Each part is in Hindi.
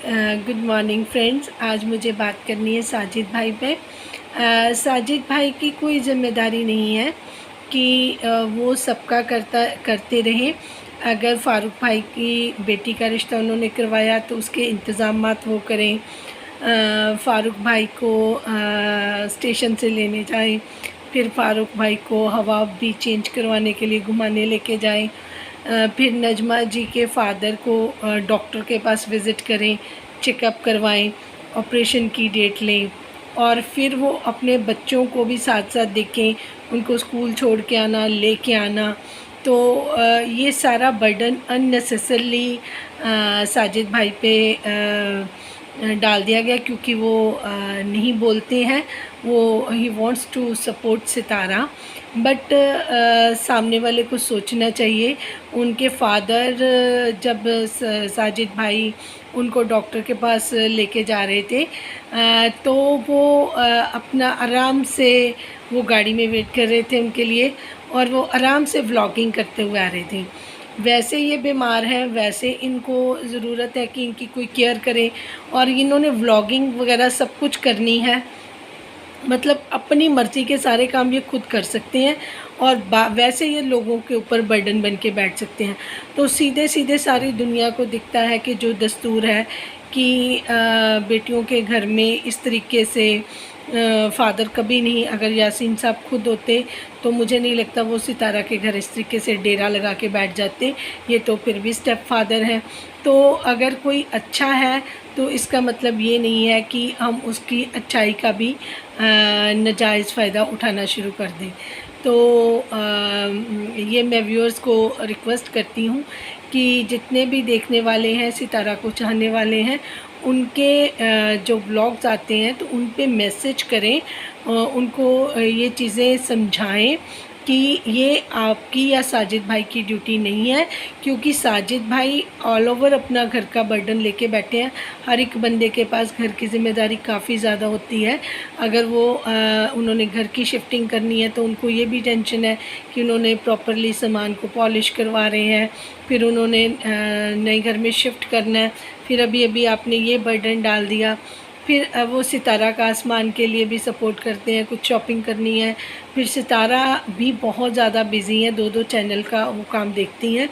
Good morning friends. आज मुझे बात करनी है साजिद भाई पे। साजिद भाई की कोई ज़िम्मेदारी नहीं है कि वो सबका करते रहें। अगर फ़ारूक भाई की बेटी का रिश्ता उन्होंने करवाया तो उसके इंतज़ामात वो करें। फ़ारूक भाई को स्टेशन से लेने जाएं, फिर फ़ारूक भाई को हवा भी चेंज करवाने के लिए घुमाने लेके जाएं। फिर नजमा जी के फ़ादर को डॉक्टर के पास विज़िट करें, चेकअप करवाएं, ऑपरेशन की डेट लें और फिर वो अपने बच्चों को भी साथ साथ देखें, उनको स्कूल छोड़ के आना, लेके आना। तो ये सारा बर्डन अननेसेसरली साजिद भाई पे डाल दिया गया क्योंकि वो नहीं बोलते हैं। वो ही wants to support Sitara, but सामने वाले को सोचना चाहिए। उनके फादर जब साजिद भाई उनको डॉक्टर के पास लेके जा रहे थे तो वो अपना आराम से वो गाड़ी में वेट कर रहे थे उनके लिए और वो आराम से व्लॉगिंग करते हुए आ रहे थे। वैसे ये बीमार हैं, वैसे इनको ज़रूरत है कि इनकी कोई केयर करे और इन्होंने व्लॉगिंग वगैरह सब कुछ करनी है। मतलब अपनी मर्ज़ी के सारे काम ये खुद कर सकते हैं और वैसे ये लोगों के ऊपर बर्डन बन के बैठ सकते हैं। तो सीधे सीधे सारी दुनिया को दिखता है कि जो दस्तूर है कि बेटियों के घर में इस तरीके से फ़ादर कभी नहीं, अगर यासीन साहब खुद होते तो मुझे नहीं लगता वो सितारा के घर इस तरीके से डेरा लगा के बैठ जाते। ये तो फिर भी स्टेप फादर हैं। तो अगर कोई अच्छा है तो इसका मतलब ये नहीं है कि हम उसकी अच्छाई का भी नाजायज़ फ़ायदा उठाना शुरू कर दें। तो ये मैं व्यूअर्स को रिक्वेस्ट करती हूँ कि जितने भी देखने वाले हैं, सितारा को चाहने वाले हैं, उनके जो ब्लॉग्स आते हैं तो उन पे मैसेज करें, उनको ये चीज़ें समझाएं कि ये आपकी या साजिद भाई की ड्यूटी नहीं है, क्योंकि साजिद भाई ऑल ओवर अपना घर का बर्डन लेके बैठे हैं। हर एक बंदे के पास घर की ज़िम्मेदारी काफ़ी ज़्यादा होती है। अगर वो उन्होंने घर की शिफ्टिंग करनी है तो उनको ये भी टेंशन है कि उन्होंने प्रॉपरली सामान को पॉलिश करवा रहे हैं, फिर उन्होंने नए घर में शिफ्ट करना है, फिर अभी अभी आपने ये बर्डन डाल दिया। फिर वो सितारा का आसमान के लिए भी सपोर्ट करते हैं, कुछ शॉपिंग करनी है। फिर सितारा भी बहुत ज़्यादा बिज़ी हैं, 2-2 चैनल का वो काम देखती हैं।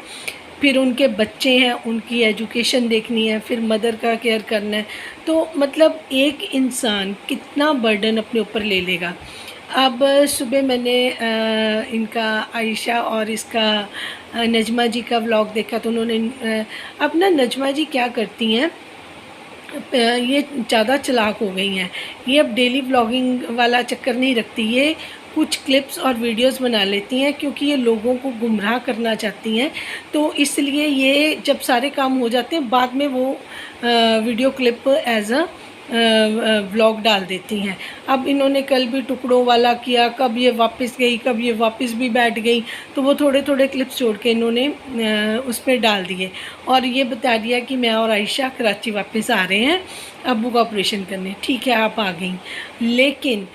फिर उनके बच्चे हैं, उनकी एजुकेशन देखनी है, फिर मदर का केयर करना है। तो मतलब एक इंसान कितना बर्डन अपने ऊपर ले लेगा। अब सुबह मैंने इनका आयशा और इसका नजमा जी का व्लॉग देखा तो उन्होंने अब ना नजमा जी क्या करती हैं, ये ज़्यादा चालाक हो गई हैं। ये अब डेली व्लॉगिंग वाला चक्कर नहीं रखती, ये कुछ क्लिप्स और वीडियोस बना लेती हैं क्योंकि ये लोगों को गुमराह करना चाहती हैं। तो इसलिए ये जब सारे काम हो जाते हैं बाद में वो video clip as a vlog डाल देती हैं। अब इन्होंने कल भी टुकड़ों वाला किया, कब ये वापस गई, कब ये वापस भी बैठ गई, तो वो थोड़े थोड़े क्लिप्स जोड़ के इन्होंने उस पर डाल दिए और ये बता दिया कि मैं और आयशा कराची वापस आ रहे हैं अब्बू का ऑपरेशन करने। ठीक है, आप आ गई, लेकिन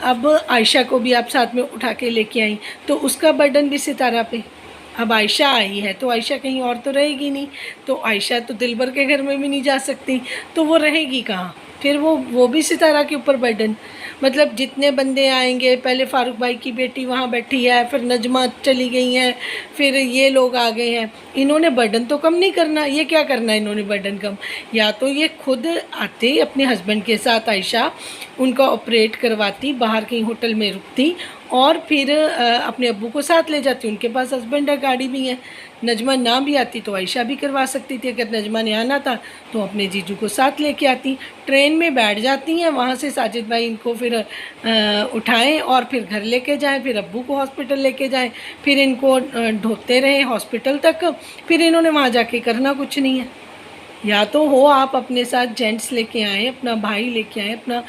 अब आयशा को भी आप साथ में उठा के लेके आई तो उसका बर्डन भी सितारा पे। अब आयशा आई है तो आयशा कहीं और तो रहेगी नहीं, तो आयशा तो दिलबर के घर में भी नहीं जा सकती, तो वो रहेगी कहाँ? फिर वो भी सितारा के ऊपर बर्डन। मतलब जितने बंदे आएंगे, पहले फ़ारूक भाई की बेटी वहाँ बैठी है, फिर नजमा चली गई हैं, फिर ये लोग आ गए हैं। इन्होंने बर्डन तो कम नहीं करना, ये क्या करना है इन्होंने बर्डन कम? या तो ये खुद आते अपने हस्बैंड के साथ, आयशा उनका ऑपरेट करवाती, बाहर कहीं होटल में रुकती और फिर अपने अब्बू को साथ ले जाती। उनके पास हस्बैंड है, गाड़ी भी है। नजमा ना भी आती तो आयशा भी करवा सकती थी। अगर नजमा ने आना था तो अपने जीजू को साथ लेके आती, ट्रेन में बैठ जाती हैं, वहाँ से साजिद भाई इनको फिर उठाएं और फिर घर लेके जाएं, फिर अब्बू को हॉस्पिटल लेके जाएं, फिर इनको ढोते रहें हॉस्पिटल तक। फिर इन्होंने वहाँ जाके करना कुछ नहीं है। या तो हो आप अपने साथ जेंट्स लेके आएँ, अपना भाई लेके आएँ, अपना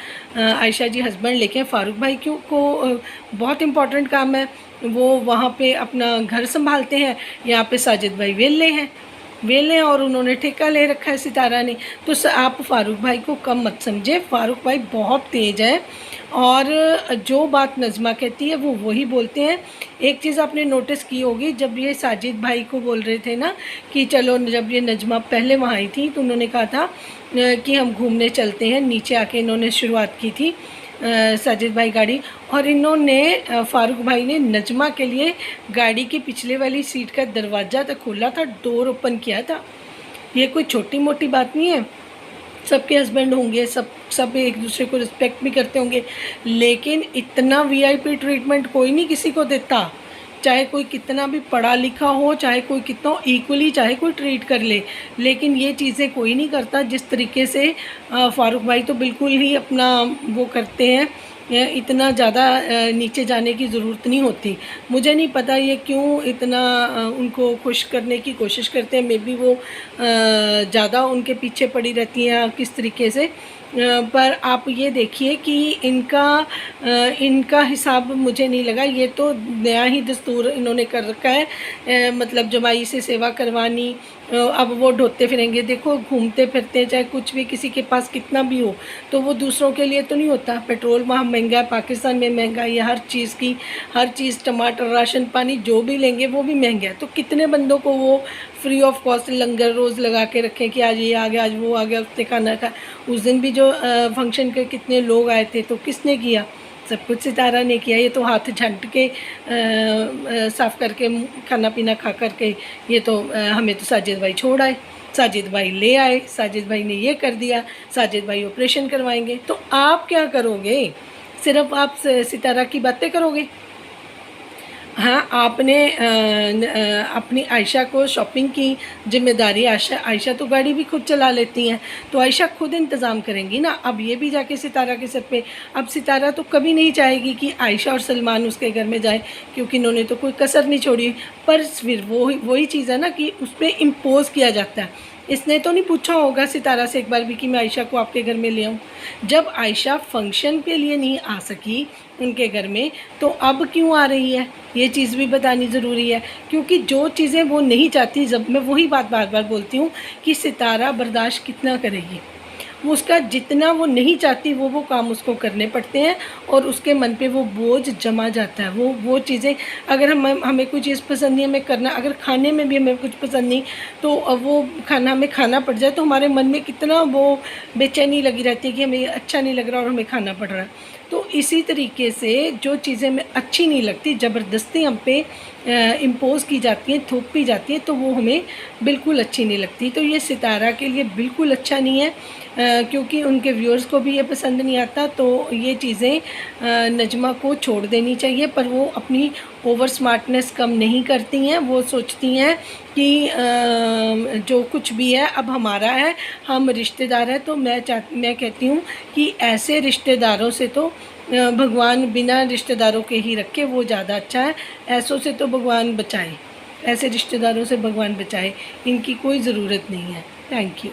आयशा जी हस्बैंड लेके आएँ। फ़ारूक भाई क्यों को बहुत इम्पॉर्टेंट काम है, वो वहाँ पे अपना घर संभालते हैं, यहाँ पे साजिद भाई वेले हैं। वेले और उन्होंने ठेका ले रखा है सितारा ने। तो आप फ़ारूक भाई को कम मत समझे, फ़ारूक भाई बहुत तेज़ है और जो बात नज़मा कहती है वो वही बोलते हैं। एक चीज़ आपने नोटिस की होगी, जब ये साजिद भाई को बोल रहे थे ना कि चलो, जब ये नज़मा पहले वहाँ आई थी तो उन्होंने कहा था कि हम घूमने चलते हैं, नीचे आके इन्होंने शुरुआत की थी साजिद भाई गाड़ी, और इन्होंने फ़ारूक भाई ने नज़मा के लिए गाड़ी की पिछले वाली सीट का दरवाज़ा तक खोला था, डोर ओपन किया था। ये कोई छोटी मोटी बात नहीं है। सबके हस्बैंड होंगे, सब एक दूसरे को रिस्पेक्ट भी करते होंगे, लेकिन इतना वीआईपी ट्रीटमेंट कोई नहीं किसी को देता। चाहे कोई कितना भी पढ़ा लिखा हो, चाहे कोई कितना इक्वली चाहे कोई ट्रीट कर ले, लेकिन ये चीज़ें कोई नहीं करता जिस तरीके से फ़ारूक भाई तो बिल्कुल ही अपना वो करते हैं। इतना ज़्यादा नीचे जाने की ज़रूरत नहीं होती। मुझे नहीं पता ये क्यों इतना उनको खुश करने की कोशिश करते हैं। मे बी वो ज़्यादा उनके पीछे पड़ी रहती हैं किस तरीके से। पर आप ये देखिए कि इनका हिसाब मुझे नहीं लगा। ये तो नया ही दस्तूर इन्होंने कर रखा है, मतलब जमाई से सेवा करवानी। अब वो ढोते फिरेंगे। देखो, घूमते फिरते हैं, चाहे कुछ भी किसी के पास कितना भी हो, तो वो दूसरों के लिए तो नहीं होता। पेट्रोल वहाँ महंगा है, पाकिस्तान में महंगाई है हर चीज़ की, हर चीज़, टमाटर, राशन पानी जो भी लेंगे वो भी महंगा है। तो कितने बंदों को वो फ्री ऑफ कॉस्ट लंगर रोज़ लगा के रखें कि आज ये आ गया, आज वो आ गया, उसने खाना खा। उस दिन भी जो फंक्शन के कितने लोग आए थे, तो किसने किया? सब कुछ सितारा ने किया। ये तो हाथ झंट के साफ़ करके खाना पीना खा करके ये तो हमें तो साजिद भाई छोड़ आए, साजिद भाई ले आए, साजिद भाई ने ये कर दिया, साजिद भाई ऑपरेशन करवाएंगे। तो आप क्या करोगे? सिर्फ आप सितारा की बातें करोगे? हाँ, आपने अपनी आयशा को शॉपिंग की जिम्मेदारी, आयशा तो गाड़ी भी खुद चला लेती हैं, तो आयशा खुद इंतज़ाम करेंगी ना। अब ये भी जाके सितारा के सर पे। अब सितारा तो कभी नहीं चाहेगी कि आयशा और सलमान उसके घर में जाए, क्योंकि इन्होंने तो कोई कसर नहीं छोड़ी। पर फिर वही चीज़ है ना कि उस पर इम्पोज़ किया जाता है। इसने तो नहीं पूछा होगा सितारा से एक बार भी कि मैं आयशा को आपके घर में ले आऊँ। जब आयशा फंक्शन के लिए नहीं आ सकी उनके घर में, तो अब क्यों आ रही है, ये चीज़ भी बतानी ज़रूरी है। क्योंकि जो चीज़ें वो नहीं चाहती, जब मैं वही बात बार बार बोलती हूँ कि सितारा बर्दाश्त कितना करेगी। वो उसका जितना वो नहीं चाहती वो काम उसको करने पड़ते हैं, और उसके मन पे वो बोझ जमा जाता है। वो चीज़ें, अगर हमें कोई चीज़ पसंद नहीं, हमें करना, अगर खाने में भी हमें कुछ पसंद नहीं, तो वो खाना हमें खाना पड़ जाए, तो हमारे मन में कितना वो बेचैनी लगी रहती है कि हमें अच्छा नहीं लग रहा और हमें खाना पड़ रहा है। तो इसी तरीके से जो चीज़ें हमें अच्छी नहीं लगती, ज़बरदस्ती हम पे इम्पोज़ की जाती हैं, थोपी जाती हैं, तो वो हमें बिल्कुल अच्छी नहीं लगती। तो ये सितारा के लिए बिल्कुल अच्छा नहीं है, क्योंकि उनके व्यूअर्स को भी ये पसंद नहीं आता। तो ये चीज़ें नजमा को छोड़ देनी चाहिए। पर वो अपनी ओवर स्मार्टनेस कम नहीं करती हैं। वो सोचती हैं कि जो कुछ भी है अब हमारा है, हम रिश्तेदार हैं। तो मैं कहती हूँ कि ऐसे रिश्तेदारों से तो भगवान बिना रिश्तेदारों के ही रखे, वो ज़्यादा अच्छा है। ऐसों से तो भगवान बचाए, ऐसे रिश्तेदारों से भगवान बचाए, इनकी कोई ज़रूरत नहीं है। Thank you.